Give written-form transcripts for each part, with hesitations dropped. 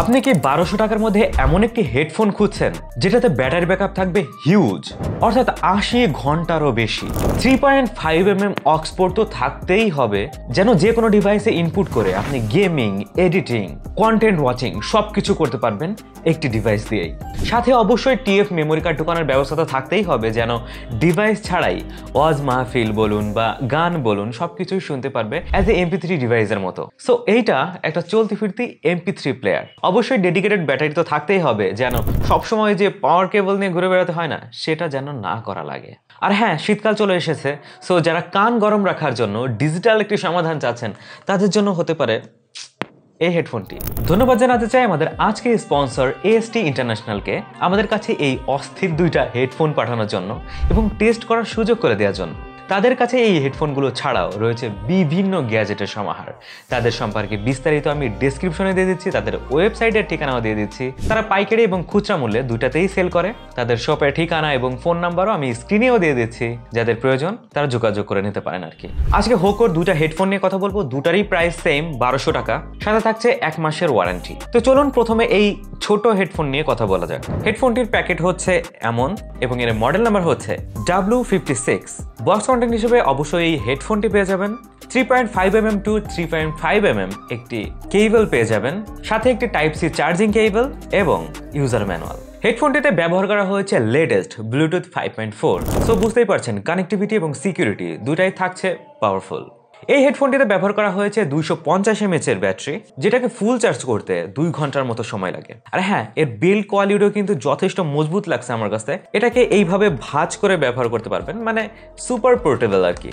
আপনি কি 1200 টাকার মধ্যে এমন একটি হেডফোন খুঁজছেন যেটাতে ব্যাটারি ব্যাকআপ থাকবে হিউজ, অর্থাৎ 80 ঘন্টারও বেশি। 3.5mm অক্স পোর্ট তো থাকতেই হবে, যেন যে কোনো ডিভাইসে ইনপুট করে আপনি গেমিং, এডিটিং, কন্টেন্ট ওয়াচিং সবকিছু করতে পারবেন একটি ডিভাইস দিয়েই। সাথে অবশ্যই টিএফ মেমোরি কার্ড ঢোকানোর ব্যবস্থা তো থাকতেই হবে, যেন ডিভাইস ছাড়াই ওয়াজ মাহফিল বলুন বা গান বলুন সবকিছুই শুনতে পারবে অ্যাজ এ MP3 ডিভাইসের মতো। সো এইটা একটা চলতি ফিরতি MP3 প্লেয়ার। অবশ্যই ডেডিকেটেড ব্যাটারি তো থাকতেই হবে, যেন সবসময় যে পাওয়ার কেবল নিয়ে ঘুরে বেড়াতে হয় না, সেটা যেন না করা লাগে। আর হ্যাঁ, শীতকাল চলে এসেছে, সো যারা কান গরম রাখার জন্য ডিজিটাল একটি সমাধান চাচ্ছেন তাদের জন্য হতে পারে এই হেডফোনটি। ধন্যবাদ জানাতে চাই আমাদের আজকের স্পন্সর AST ইন্টারন্যাশনালকে আমাদের কাছে এই অস্থির দুইটা হেডফোন পাঠানোর জন্য এবং টেস্ট করার সুযোগ করে দেওয়ার জন্য। তাদের কাছে এই হেডফোনগুলো ছাড়াও রয়েছে বিভিন্ন গ্যাজেটের সমাহার। তাদের সম্পর্কে বিস্তারিত আমি ডেসক্রিপশনে দিয়ে দিচ্ছি, তাদের ওয়েবসাইটের ঠিকানাও দিয়ে দিচ্ছি। তারা পাইকারি এবং খুচরা মূল্যে দুটাতেই সেল করে। তাদের শপের ঠিকানা এবং ফোন নাম্বারও আমি স্ক্রিনেও দিয়ে দিচ্ছি, যাদের প্রয়োজন তারা যোগাযোগ করে নিতে পারেন আর কি। আজকে হোকোর দুটা হেডফোন নিয়ে কথা বলবো, দুটারই প্রাইস সেম 1200 টাকা, সাথে থাকছে 1 মাসের ওয়ারেন্টি। তো চলুন প্রথমে এই ছোট হেডফোন নিয়ে কথা বলা যাক। হেডফোনটির প্যাকেট হচ্ছে এমন এবং এর মডেল নাম্বার হচ্ছে W56। বক্স কন্টেন্ট হিসেবে অবশ্যই এই হেডফোনটি পেয়ে যাবেন 3.5mm টু 3.5mm একটি কেবল পেয়ে যাবেন, সাথে একটি Type-C চার্জিং কেবল এবং ইউজার ম্যানুয়াল। হেডফোনটিতে ব্যবহার করা হয়েছে লেটেস্ট ব্লুটুথ 5.4। সো বুঝতেই পারছেন কানেক্টিভিটি এবং সিকিউরিটি দুটাই থাকছে পাওয়ারফুল। এই হেডফোনটিতে ব্যবহার করা হয়েছে 250 mAh এর ব্যাটারি, যেটাকে ফুল চার্জ করতে 2 ঘন্টার মতো সময় লাগে। আর হ্যাঁ, এর বিল্ড কোয়ালিটিও কিন্তু যথেষ্ট মজবুত লাগছে আমার কাছে। এটাকে এইভাবে ভাঁজ করে ব্যবহার করতে পারবেন, মানে সুপার পোর্টেবল আর কি।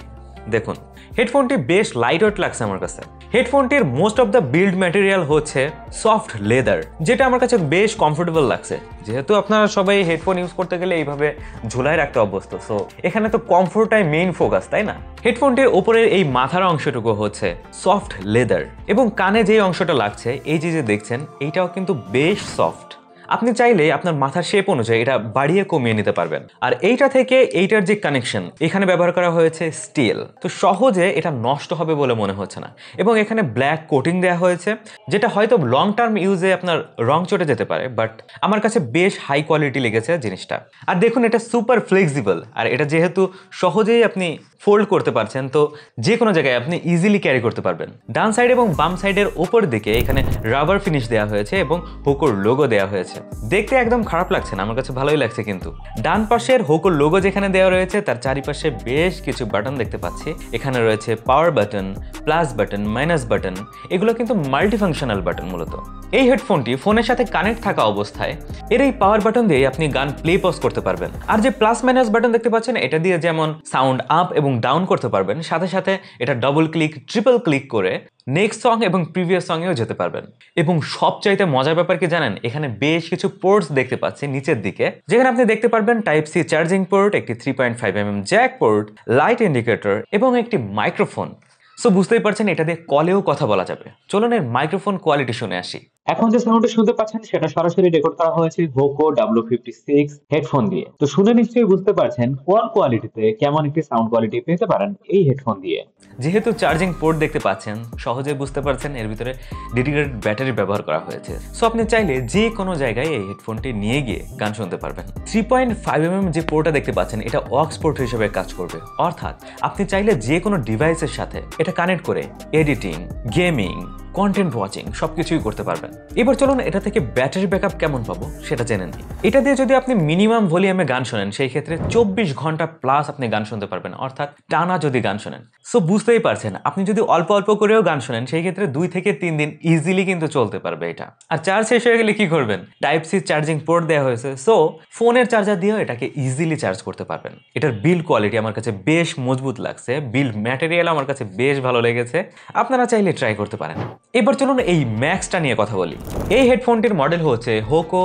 দেখুন, হেডফোনটি বেশ লাইট ওয়েট লাগছে আমার কাছে। হেডফোনটির most of the build material হচ্ছে সফট লেদার, যেটা আমার কাছে বেশ কমফোর্টেবল লাগছে। যেহেতু আপনারা সবাই হেডফোন ইউজ করতে গেলে এইভাবে ঝোলায় রাখতে অভ্যস্ত, সো এখানে তো কমফোর্টটাই মেইন ফোকাস, তাই না? হেডফোনটির উপরের এই মাথার অংশটুকু হচ্ছে সফট লেদার এবং কানে যেই অংশটা লাগছে, এই যে দেখছেন, এইটাও কিন্তু বেশ সফট। আপনি চাইলে আপনার মাথার শেপ অনুযায়ী এটা বাড়িয়ে কমিয়ে নিতে পারবেন। আর এইটা থেকে এইটার যে কানেকশন, এখানে ব্যবহার করা হয়েছে স্টিল, তো সহজে এটা নষ্ট হবে বলে মনে হচ্ছে না। এবং এখানে ব্ল্যাক কোটিং দেওয়া হয়েছে, যেটা হয়তো লং টার্ম ইউজে আপনার রং চটে যেতে পারে, বাট আমার কাছে বেশ হাই কোয়ালিটি লেগেছে জিনিসটা। আর দেখুন, এটা সুপার ফ্লেক্সিবল, আর এটা যেহেতু সহজেই আপনি ফোল্ড করতে পারছেন, তো যে কোনো জায়গায় আপনি ইজিলি ক্যারি করতে পারবেন। ডান সাইড এবং বাম সাইডের ওপর দিকে এখানে রাবার ফিনিশ দেওয়া হয়েছে এবং হোকোর লোগো দেওয়া হয়েছে। দেখতে একদম খারাপ লাগছে না, আমার কাছে ভালোই লাগছে। কিন্তু ডান পাশের হোকোর লোগো যেখানে দেওয়া রয়েছে, তার চারিপাশে বেশ কিছু বাটন দেখতে পাচ্ছি। এখানে রয়েছে power button, plus button, minus button. এগুলো কিন্তু মাল্টিফাংশনাল বাটন মূলত। এই হেডফোনটি ফোনের সাথে কানেক্ট থাকা অবস্থায় এর এই পাওয়ার বাটন দিয়ে আপনি গান প্লে পজ করতে পারবেন। আর যে প্লাস মাইনাস বাটন দেখতে পাচ্ছেন, এটা দিয়ে যেমন সাউন্ড আপ এবং ডাউন করতে পারবেন, সাথে সাথে এটা ডাবল ক্লিক, ট্রিপল ক্লিক করে নেক্সট সং এবং প্রিভিয়াস সঙ্গেও যেতে পারবেন। এবং সবচাইতে মজার ব্যাপার কি জানেন, এখানে বেশ কিছু পোর্টস দেখতে পাচ্ছি নিচের দিকে, যেখানে আপনি দেখতে পারবেন Type-C চার্জিং পোর্ট, একটি 3.5mm Jack port, light indicator এবং একটি মাইক্রোফোন। সো বুঝতেই পারছেন এটা দিয়ে কলেও কথা বলা যাবে। চলুন এর মাইক্রোফোন কোয়ালিটি শুনে আসি। এখন যে সাউন্ডটা শুনতে পাচ্ছেন সেটা সরাসরি রেকর্ড করা হয়েছে হোকো W56 হেডফোন দিয়ে। তো শুনে নিশ্চয়ই বুঝতে পারছেন কোন কোয়ালিটিতে কেমন একটি সাউন্ড কোয়ালিটি পেতে পারেন এই হেডফোন দিয়ে। যেহেতু চার্জিং পোর্ট দেখতে পাচ্ছেন, সহজে বুঝতে পারছেন এর ভিতরে ডেডিকেটেড ব্যাটারি ব্যবহার করা হয়েছে। সো আপনি চাইলে যে কোনো জায়গায় এই হেডফোনটি নিয়ে গিয়ে গান শুনতে পারবেন। 3.5mm যে পোর্টটা দেখতে পাচ্ছেন, এটা অক্স পোর্ট হিসেবে কাজ করবে, অর্থাৎ আপনি চাইলে যে কোনো ডিভাইসের সাথে এটা কানেক্ট করে এডিটিং, গেমিং, কন্টেন্ট ওয়াচিং সবকিছুই করতে পারবেন। এবার চলুন এটা থেকে ব্যাটারি ব্যাকআপ কেমন পাবো সেটা জেনে নিই। এটা দিয়ে যদি আপনি মিনিমাম ভলিউমে গান শোনেন, সেই ক্ষেত্রে 24 ঘন্টা প্লাস আপনি গান শুনতে পারবেন, অর্থাৎ টানা যদি গান শোনেন। সো বুঝতেই পারছেন, আপনি যদি অল্প অল্প করেও গান শোনেন, সেই ক্ষেত্রে 2 থেকে 3 দিন ইজিলি কিন্তু চলতে পারবে এটা। আর চার্জ শেষ হয়ে গেলে কি করবেন? Type-C চার্জিং পোর্ট দেওয়া হয়েছে, সো ফোনের চার্জার দিয়েও এটাকে ইজিলি চার্জ করতে পারবেন। এটার বিল্ড কোয়ালিটি আমার কাছে বেশ মজবুত লাগছে, বিল্ড ম্যাটেরিয়াল আমার কাছে বেশ ভালো লেগেছে। আপনারা চাইলে ট্রাই করতে পারেন। এবার চলুন এই ম্যাক্সটা নিয়ে কথা বলি। এই হেডফোনটির মডেল হচ্ছে হোকো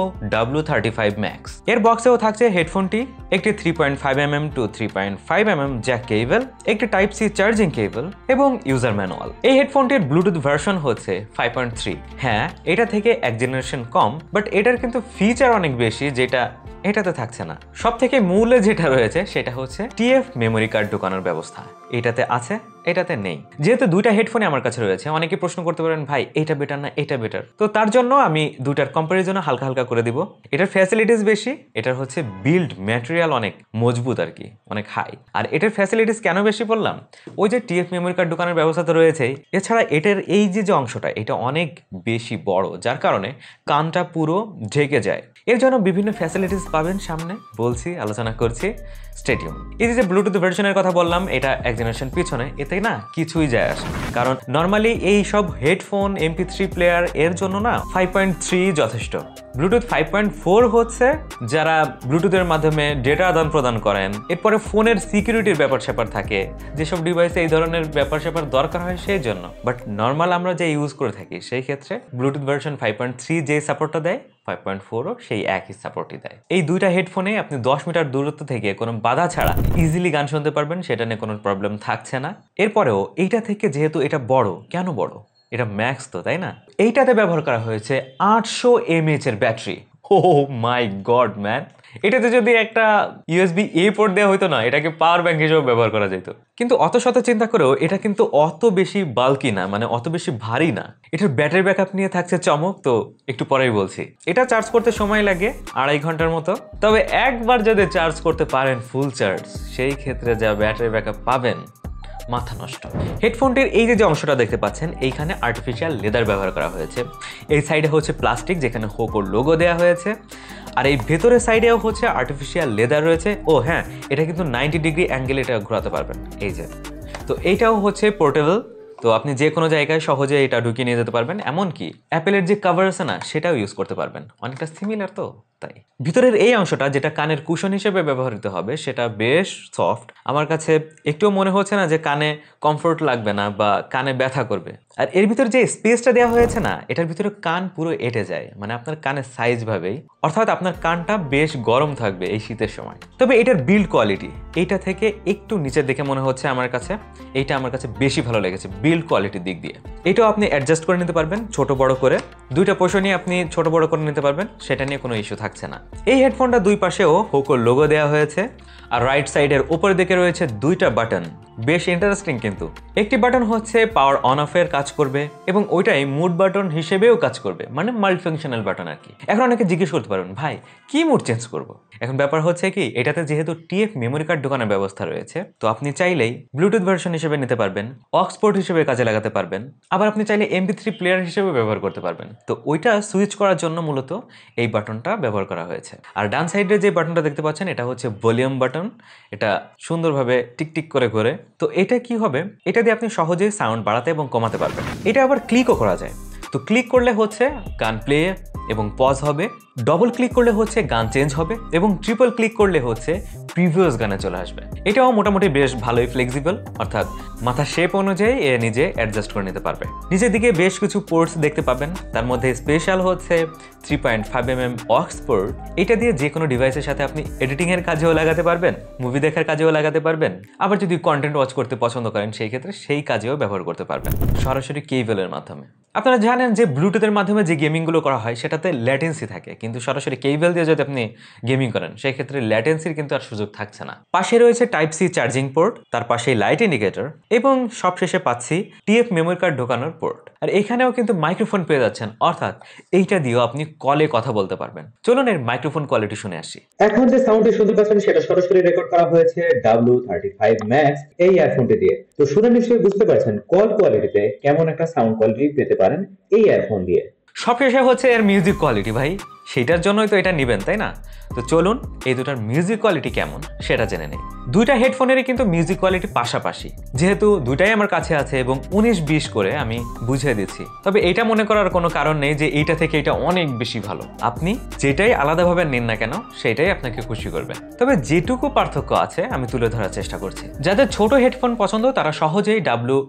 W35 ম্যাক্স। এর বক্সেও থাকছে হেডফোনটি, একটি 3.5mm টু 3.5mm জ্যাক কেবল, একটি Type-C চার্জিং কেবল এবং ইউজার ম্যানুয়াল। এই হেডফোনটির ব্লুটুথ ভার্সন হচ্ছে 5.3। হ্যাঁ, এটা থেকে এক জেনারেশন কম, বাট এটার কিন্তু ফিচার অনেক বেশি, যেটা এটাতে থাকছে না। সব থেকে মূলে যেটা রয়েছে সেটা হচ্ছে টিএফ মেমোরি কার্ড ঢোকানোর ব্যবস্থা। এটাতে আছে এটাতে নেই। যেহেতু দুইটা হেডফোনই আমার কাছে রয়েছে, অনেকে প্রশ্ন করতে পারেন ভাই এটা বেটার না এটা বেটার, তো তার জন্য আমি দুইটার কম্পারিজনে হালকা হালকা করে দিব। এটার ফ্যাসিলিটিস বেশি, এটার হচ্ছে বিল্ড ম্যাটেরিয়াল অনেক মজবুত আর কি, অনেক হাই। আর এটার ফ্যাসিলিটিস কেন বেশি বললাম, ওই যে টিএফ মেমোরি কার্ড দোকানের ব্যবস্থা তো রয়েছেই, এছাড়া এটার এই যে অংশটা এটা অনেক বেশি বড়, যার কারণে কানটা পুরো ঢেকে যায়। এর জন্য বিভিন্ন ফ্যাসিলিটিস পাবেন সামনে, বলছি আলোচনা করছি, স্টেডিয়াম। এই যে ব্লুটুথ ভার্সনের কথা বললাম, এটা এক জেনারেশন পিছনে, এতে না কিছুই যায় আসে, কারণ নর্মালি এই সব হেডফোন MP3 প্লেয়ার এর জন্য না 5.3 যথেষ্ট। ব্লুটুথ 5.4 হচ্ছে যারা ব্লুটুথের মাধ্যমে ডেটা আদান প্রদান করেন, এরপরে ফোনের সিকিউরিটির ব্যাপার স্যাপার থাকে, যেসব ডিভাইসে এই ধরনের ব্যাপার স্যাপার দরকার হয় সেই জন্য। বাট নর্মাল আমরা যে ইউজ করে থাকি সেই ক্ষেত্রে ব্লুটুথ ভার্সন 5.3 যে সাপোর্টটা দেয়, 5.4ও সেই একই সাপোর্টই দেয়। এই দুইটা হেডফোনে আপনি 10 মিটার দূরত্ব থেকে কোনো বাধা ছাড়া ইজিলি গান শুনতে পারবেন, সেটা নিয়ে কোনো প্রবলেম থাকছে না। এরপরেও এইটা থেকে যেহেতু এটা বড়, কেন বড়, এটা ম্যাক্স তো, তাই না? এইটাতে ব্যবহার করা হয়েছে 800 mAh এর ব্যাটারি। ও মাই গড ম্যান, এটাতে যদি একটা USB-A পোর্ট দেওয়া হইতো না, এটাকে পাওয়ার ব্যাংক হিসেবে ব্যবহার করা যেত। কিন্তু অত শত চিন্তা করেও এটা কিন্তু অত বেশি বাল্কি না, মানে অত বেশি ভারী না। এটার ব্যাটারি ব্যাকআপ নিয়ে থাকছে চমক, তো একটু পরেই বলছি। এটা চার্জ করতে সময় লাগে 2.5 ঘন্টার মতো, তবে একবার যদি চার্জ করতে পারেন ফুল চার্জ, সেই ক্ষেত্রে যা ব্যাটারি ব্যাকআপ পাবেন, মাথা নষ্ট। হেডফোনটির এই যে অংশটা দেখতে পাচ্ছেন, এইখানে আর্টিফিশিয়াল লেদার ব্যবহার করা হয়েছে। এই সাইডে হচ্ছে প্লাস্টিক, যেখানে হোকোর লোগো দেওয়া হয়েছে, আর এই ভেতরের সাইডেও হচ্ছে আর্টিফিশিয়াল লেদার রয়েছে। ও হ্যাঁ, এটা কিন্তু 90 ডিগ্রি অ্যাঙ্গেলে এটা ঘোরাতে পারবেন, এই যে। তো এইটাও হচ্ছে পোর্টেবল, তো আপনি যে কোনো জায়গায় সহজে এটা ঢুকিয়ে নিয়ে যেতে পারবেন। এমনকি অ্যাপেলের যে কভার আছে না, সেটাও ইউজ করতে পারবেন, অনেকটা সিমিলার তো তাই। ভিতরের এই অংশটা যেটা কানের কুশন হিসেবে ব্যবহৃত হবে, সেটা বেশ সফট। আমার কাছে একটুও মনে হচ্ছে না যে কানে কমফোর্ট লাগবে না বা কানে ব্যথা করবে। আর এর ভিতরে যে স্পেসটা দেওয়া হয়েছে না, এটার ভিতরে কান পুরো এঁটে যায়, মানে আপনার কানের সাইজ ভাবেই, অর্থাৎ আপনার কানটা বেশ গরম থাকবে এই শীতের সময়। তবে এটার বিল্ড কোয়ালিটি এইটা থেকে একটু নিচের দিকে মনে হচ্ছে আমার কাছে, এইটা আমার কাছে বেশি ভালো লেগেছে বিল্ড কোয়ালিটির দিক দিয়ে। এটাও আপনি অ্যাডজাস্ট করে নিতে পারবেন ছোট বড় করে, দুইটা পোর্শনই আপনি ছোট বড় করে নিতে পারবেন, সেটা নিয়ে কোনো ইস্যু থাকছে না। এই হেডফোনটা দুই পাশেও হোকোর লোগো দেওয়া হয়েছে, আর রাইট সাইডের উপরের দিকে রয়েছে দুইটা বাটন, বেশ ইন্টারেস্টিং। কিন্তু একটি বাটন হচ্ছে পাওয়ার অন অফের কাজ করবে, এবং ওইটাই মুড বাটন হিসেবেও কাজ করবে, মানে মাল্টি ফাংশনাল বাটন আর কি। এখন অনেকে জিজ্ঞেস করতে পারেন ভাই কি মুড চেঞ্জ করব। এখন ব্যাপার হচ্ছে কি, এটাতে যেহেতু টিএফ মেমোরি কার্ড দোকানের ব্যবস্থা রয়েছে, তো আপনি চাইলেই ব্লুটুথ ভার্সন হিসেবে নিতে পারবেন, অক্সপোর্ট হিসেবে কাজে লাগাতে পারবেন, আবার আপনি চাইলে MP3 প্লেয়ার হিসেবে ব্যবহার করতে পারবেন। তো ওইটা সুইচ করার জন্য মূলত এই বাটনটা ব্যবহার করা হয়েছে। আর ডান সাইডে যে বাটনটা দেখতে পাচ্ছেন, এটা হচ্ছে ভলিউম বাটন, এটা সুন্দরভাবে টিকটিক করে ঘোরে। তো এটা কি হবে, এটা দিয়ে আপনি সহজেই সাউন্ড বাড়াতে এবং কমাতে পারবেন। এটা আবার ক্লিকও করা যায়, তো ক্লিক করলে হচ্ছে গান প্লে এবং পজ হবে, ডবল ক্লিক করলে হচ্ছে গান চেঞ্জ হবে, এবং ট্রিপল ক্লিক করলে হচ্ছে প্রিভিয়াস গানে চলে আসবে। এটাও মোটামুটি বেশ ভালোই ফ্লেক্সিবল, অর্থাৎ মাথার শেপ অনুযায়ী এ নিজে অ্যাডজাস্ট করে নিতে পারবে। নিচের দিকে বেশ কিছু পোর্টস দেখতে পাবেন, তার মধ্যে স্পেশাল হচ্ছে 3.5mm অক্স পোর্ট। এটা দিয়ে যে কোনো ডিভাইসের সাথে আপনি এডিটিং এর কাজেও লাগাতে পারবেন, মুভি দেখার কাজেও লাগাতে পারবেন, আবার যদি কন্টেন্ট ওয়াচ করতে পছন্দ করেন সেই ক্ষেত্রে সেই কাজেও ব্যবহার করতে পারবেন সরাসরি কেবলের মাধ্যমে। আপনারা জানেন যে ব্লুটুথের মাধ্যমে যে গেমিংগুলো করা হয় সেটাতে ল্যাটেন্সি থাকে, কিন্তু সরাসরি কেবল দিয়ে যদি আপনি গেমিং করেন সেই ক্ষেত্রে ল্যাটেন্সির কিন্তু আর সুযোগ থাকছে না। পাশে রয়েছে Type-C চার্জিং পোর্ট, তার পাশেই লাইট ইন্ডিকেটর, এবং সবশেষে পাচ্ছি টিএফ মেমোরি কার্ড ঢোকানোর পোর্ট। আর এখানেও কিন্তু মাইক্রোফোন পেয়ে যাচ্ছেন, অর্থাৎ এইটা দিয়েও আপনি কলে কথা বলতে পারবেন। চলুন এর মাইক্রোফোন কোয়ালিটি শুনে আসি। এখন যে সাউন্ডটি শুনতে পাচ্ছেন সেটা সরাসরি রেকর্ড করা হয়েছে W35 Max এই ইয়ারফোনটি দিয়ে। তো শুনে নিশ্চয়ই বুঝতে পারছেন কল কোয়ালিটিতে কেমন একটা সাউন্ড কোয়ালিটি পেতে পারেন এই ইয়ারফোন দিয়ে। সবশেষে হচ্ছে এর মিউজিক কোয়ালিটি, ভাই সেটার জন্যই তো এটা নেবেন, তাই না? তো চলুন এই দুটার মিউজিক কোয়ালিটি কেমন সেটা জেনে নেই। দুইটা হেডফোনেরই কিন্তু মিউজিক কোয়ালিটি পাশাপাশি, যেহেতু দুটাই আমার কাছে আছে এবং 19-20 করে আমি বুঝিয়ে দিচ্ছি। তবে এটা মনে করার কোনো কারণ নেই যে এইটা থেকে এটা অনেক বেশি ভালো। আপনি যেটাই আলাদাভাবে নিন না কেন সেটাই আপনাকে খুশি করবে। তবে যেটুকু পার্থক্য আছে আমি তুলে ধরার চেষ্টা করছি। যাদের ছোট হেডফোন পছন্দ তারা সহজেই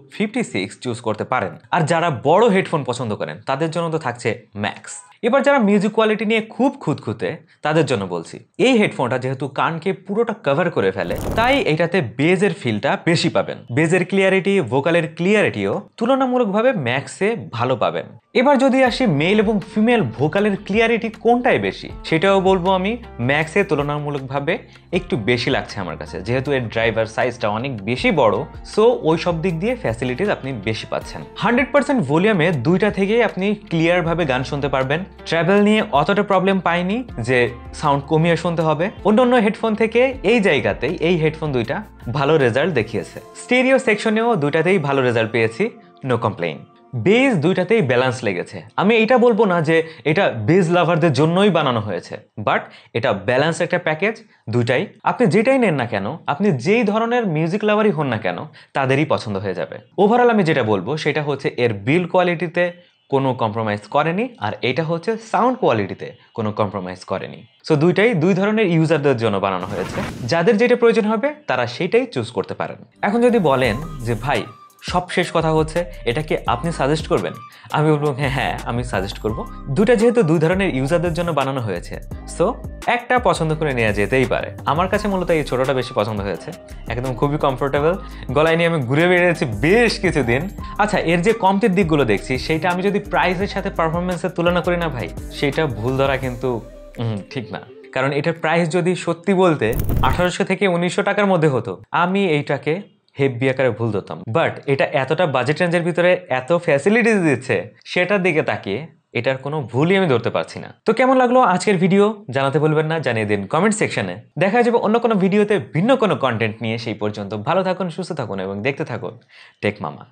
W56 চুজ করতে পারেন, আর যারা বড় হেডফোন পছন্দ করেন তাদের জন্য তো থাকছে ম্যাক্স। এবার যারা মিউজিক কোয়ালিটি নিয়ে খুব খুঁতখুঁতে তাদের জন্য বলছি, এই হেডফোনটা যেহেতু কানকে পুরোটা কভার করে ফেলে, তাই এটাতে বেজের ফিলটা বেশি পাবেন। বেজের ক্লিয়ারিটি, ভোকালের ক্লিয়ারিটিও তুলনামূলকভাবে ম্যাক্সে ভালো পাবেন। এবার যদি আসি মেল এবং ফিমেল ভোকালের ক্লিয়ারিটি কোনটাই বেশি, সেটাও বলবো আমি ম্যাক্সে তুলনামূলকভাবে একটু বেশি লাগছে আমার কাছে, যেহেতু এর ড্রাইভার সাইজটা অনেক বেশি বড়। সো ওই সব দিক দিয়ে ফ্যাসিলিটিস আপনি বেশি পাচ্ছেন। 100% ভলিউমে দুইটা থেকেই আপনি ক্লিয়ারভাবে গান শুনতে পারবেন। ট্রাভেল নিয়ে অতটা প্রবলেম পাইনি যে সাউন্ড কমিয়ে শুনতে হবে। অন্য হেডফোন থেকে এই জায়গাতেই এই হেডফোন দুইটা ভালো রেজাল্ট দেখিয়েছে। স্টেরিও সেকশনেও দুইটাতেই ভালো রেজাল্ট পেয়েছি, নো কমপ্লেইন। বেজ দুইটাতেই ব্যালেন্স লেগেছে। আমি এটা বলবো না যে এটা বেজ লাভারদের জন্যই বানানো হয়েছে, বাট এটা ব্যালেন্স একটা প্যাকেজ। দুইটাই আপনি যেটাই নেন না কেন, আপনি যেই ধরনের মিউজিক লাভারই হন না কেন, তাদেরই পছন্দ হয়ে যাবে। ওভারঅল আমি যেটা বলবো সেটা হচ্ছে এর বিল্ড কোয়ালিটিতে কোনো কম্প্রোমাইজ করেনি, আর এটা হচ্ছে সাউন্ড কোয়ালিটিতে কোনো কম্প্রোমাইজ করেনি। সো দুইটাই দুই ধরনের ইউজারদের জন্য বানানো হয়েছে। যাদের যেটা প্রয়োজন হবে তারা সেটাই চুজ করতে পারেন। এখন যদি বলেন যে ভাই সব শেষ কথা হচ্ছে এটাকে আপনি সাজেস্ট করবেন, আমি বলবো হ্যাঁ আমি সাজেস্ট করব। দুটা যেহেতু দুই ধরনের ইউজারদের জন্য বানানো হয়েছে, সো একটা পছন্দ করে নেওয়া যেতেই পারে। আমার কাছে মূলত এই ছোটটা বেশি পছন্দ হয়েছে, একদম খুবই কমফোর্টেবল। গলায় নিয়ে আমি ঘুরে বেরিয়েছি বেশ কিছুদিন। আচ্ছা, এর যে কমতির দিকগুলো দেখছি সেইটা আমি যদি প্রাইসের সাথে পারফরমেন্সের তুলনা করি না ভাই, সেটা ভুল ধরা কিন্তু ঠিক না। কারণ এটার প্রাইস যদি সত্যি বলতে 1800 থেকে 1900 টাকার মধ্যে হতো, আমি এইটাকে হেভি আকারে ভুল ধরতাম। বাট এটা এতটা বাজেট রেঞ্জের ভিতরে এত ফ্যাসিলিটিস দিচ্ছে, সেটার দিকে তাকিয়ে এটার কোনো ভুলই আমি ধরতে পারছি না। তো কেমন লাগলো আজকের ভিডিও জানাতে ভুলবেন না, জানিয়ে দিন কমেন্ট সেকশনে। দেখা যাবে অন্য কোনো ভিডিওতে ভিন্ন কোনো কন্টেন্ট নিয়ে। সেই পর্যন্ত ভালো থাকুন, সুস্থ থাকুন এবং দেখতে থাকুন টেক মামা।